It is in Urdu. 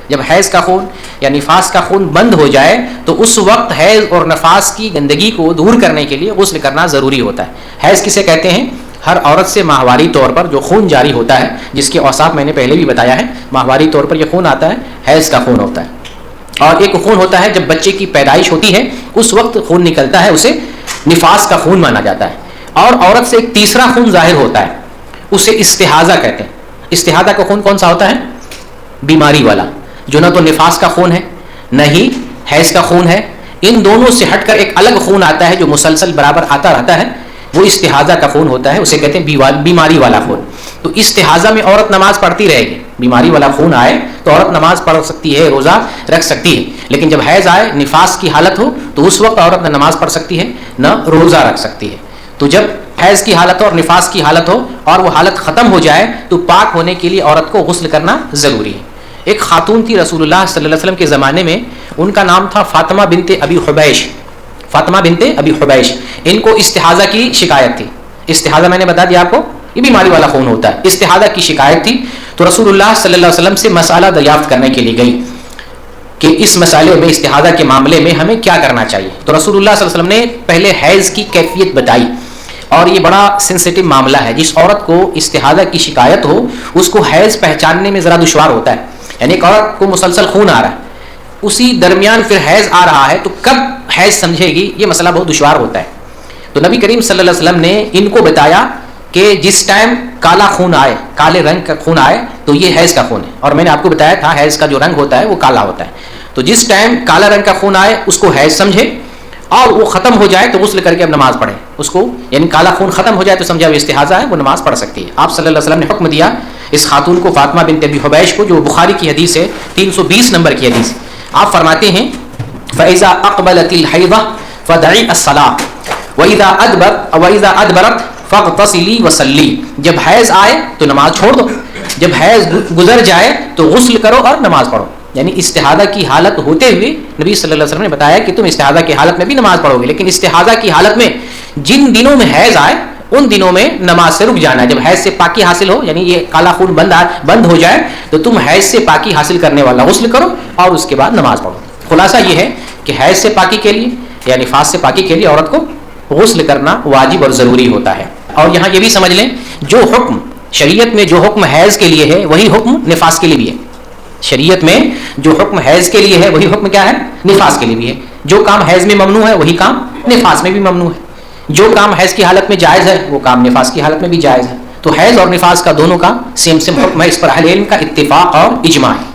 جب حیض کا خون یا نفاس کا خون بند ہو جائے تو اس وقت حیض اور نفاس کی گندگی کو دور کرنے کے لیے غسل کرنا ضروری ہوتا ہے. حیض کسے کہتے ہیں؟ ہر عورت سے ماہواری طور پر جو خون جاری ہوتا ہے، جس کے اوصاف میں نے پہلے بھی بتایا ہے. ماہواری طور پر یہ خون آتا ہے، حیض کا خون ہوتا ہے. اور ایک خون ہوتا ہے جب بچے کی پیدائش ہوتی ہے اس وقت خون نکلتا ہے، اسے نفاس کا خون مانا جاتا ہے. اور عورت سے ایک تیسرا خون ظاہر ہوتا ہے، اسے استحاضہ کہتے ہیں. استحاضہ کا خون کون سا ہوتا ہے؟ بیماری والا، جو نہ تو نفاس کا خون ہے نہ ہی حیض کا خون ہے. ان دونوں سے ہٹ کر ایک الگ خون آتا ہے جو مسلسل برابر آتا رہتا ہے، وہ استحاضہ کا خون ہوتا ہے. اسے کہتے ہیں بیماری والا خون. تو استحاضہ میں عورت نماز پڑھتی رہے گی. بیماری والا خون آئے تو عورت نماز پڑھ سکتی ہے، روزہ رکھ سکتی ہے. لیکن جب حیض آئے، نفاس کی حالت ہو، تو اس وقت عورت نہ نماز پڑھ سکتی ہے نہ روزہ رکھ سکتی ہے. تو جب حیض کی حالت ہو اور نفاس کی حالت ہو اور وہ حالت ختم ہو جائے تو پاک ہونے کے لیے عورت کو غسل کرنا ضروری ہے. ایک خاتون تھی رسول اللہ صلی اللہ علیہ وسلم کے زمانے میں، ان کا نام تھا فاطمہ بنت ابی حبیش. فاطمہ بنت ابی حبیش. ان کو استحاضہ کی شکایت تھی. استحاضہ میں نے بتا دیا آپ کو، یہ بیماری والا خون ہوتا ہے. استحاضہ کی شکایت تھی تو رسول اللہ صلی اللہ علیہ وسلم سے مسئلہ دریافت کرنے کے لیے گئی کہ اس مسئلے میں، استحاضہ کے معاملے میں ہمیں کیا کرنا چاہیے. تو رسول اللہ صلی اللہ علیہ وسلم نے پہلے حیض کی کیفیت بتائی. اور یہ بڑا سینسیٹیو معاملہ ہے. جس عورت کو استحاضہ کی شکایت ہو اس کو حیض پہچاننے میں ذرا دشوار ہوتا ہے. یعنی ایک عورت کو مسلسل خون آ رہا ہے، اسی درمیان پھر حیض آ رہا ہے، تو کب حیض سمجھے گی، یہ مسئلہ بہت دشوار ہوتا ہے. تو نبی کریم صلی اللہ علیہ وسلم نے ان کو بتایا کہ جس ٹائم کالا خون آئے، کالے رنگ کا خون آئے، تو یہ حیض کا خون ہے. اور میں نے آپ کو بتایا تھا حیض کا جو رنگ ہوتا ہے وہ کالا ہوتا ہے. تو جس ٹائم کالا رنگ کا خون آئے اس کو حیض سمجھے، اور وہ ختم ہو جائے تو غسل کر کے اب نماز پڑھے. اس کو یعنی کالا خون ختم ہو جائے تو سمجھا وہ استحاضہ ہے، وہ نماز پڑھ سکتی ہے. آپ صلی اللہ علیہ وسلم نے حکم دیا اس خاتون کو، فاطمہ بنت ابی حبیش کو، جو بخاری کی حدیث ہے، 320 نمبر کی حدیث. آپ فرماتے ہیں فَإِذَا أَقْبَلَتِ الْحَيْضَةُ فَدَعِي الصَّلَاةَ وَإِذَا أَدْبَرَتْ فَاغْتَسِلِي وَصَلِّي. جب حیض آئے تو نماز چھوڑ دو، جب حیض گزر جائے تو غسل کرو اور نماز پڑھو. یعنی استحاضہ کی حالت ہوتے ہوئے نبی صلی اللہ علیہ وسلم نے بتایا کہ تم استحاضہ کی حالت میں بھی نماز پڑھو گے، لیکن استحاضہ کی حالت میں جن دنوں میں حیض آئے ان دنوں میں نماز سے رک جانا ہے. جب حیض سے پاکی حاصل ہو، یعنی یہ کالا خون بند ہو جائے، تو تم حیض سے پاکی حاصل کرنے والا غسل کرو اور اس کے بعد نماز پڑھو. خلاصہ یہ ہے کہ حیض سے پاکی کے لیے یا نفاس سے پاکی کے لیے عورت کو غسل کرنا واجب اور ضروری ہوتا ہے. اور یہاں یہ بھی سمجھ لیں، جو حکم شریعت میں جو حکم حیض کے لیے ہے وہی حکم نفاس کے لیے بھی ہے. شریعت میں جو حکم حیض کے لیے ہے وہی حکم کیا ہے؟ نفاس کے لیے بھی ہے. جو کام حیض میں ممنوع ہے وہی کام نفاس میں بھی ممنوع ہے. جو کام حیض کی حالت میں جائز ہے وہ کام نفاس کی حالت میں بھی جائز ہے. تو حیض اور نفاس کا دونوں کا سیم حکم ہے. اس پر اہل علم کا اتفاق اور اجماع ہے.